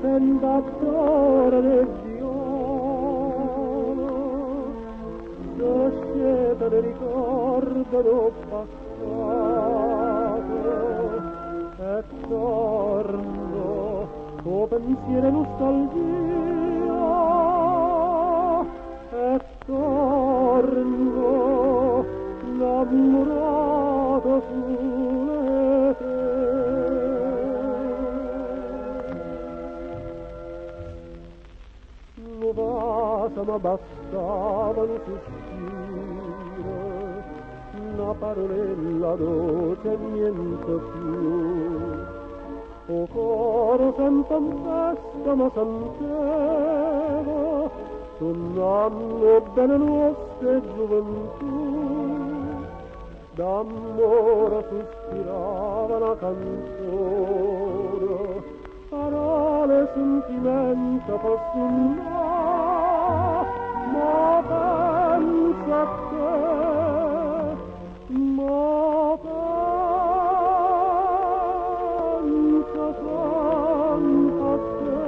senta d'ora del violo, sceta del ricordo del passato, e torno o pensiero e nostalgia, e torno innamorato sulle te. L'uvata ma bastava un sospiro, una parolella dolce e niente più. O coro senza festa ma senteva, suonando bene nostre gioventù, d'amore sospirava una canzone, parole sentimento possono, ma pensa a te, ma pensa tanto a te,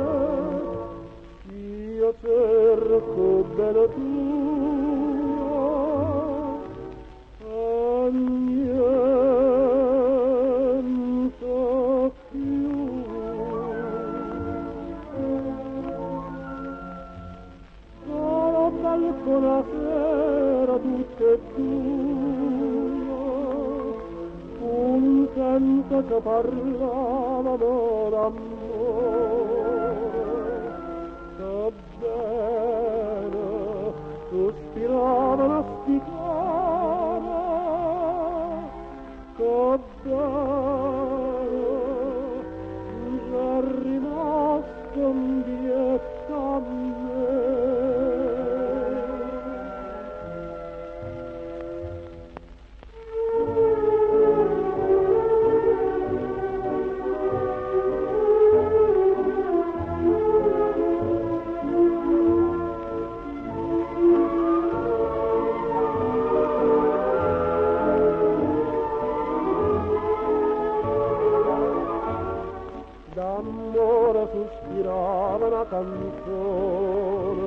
io cerco bene tua, e niente più. Buonasera tutte e due, un canto che parlavano d'amore, che bene sospiravano a spiegare, che bene già rimasto un bietto a me. D'amore sospirava una canzone,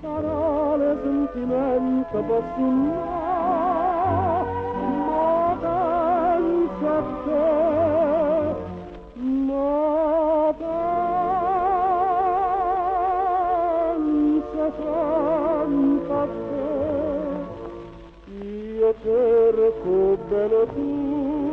parole, sentimento possono, ma pensa a te, ma pensa tanto a te, io cerco bene tu.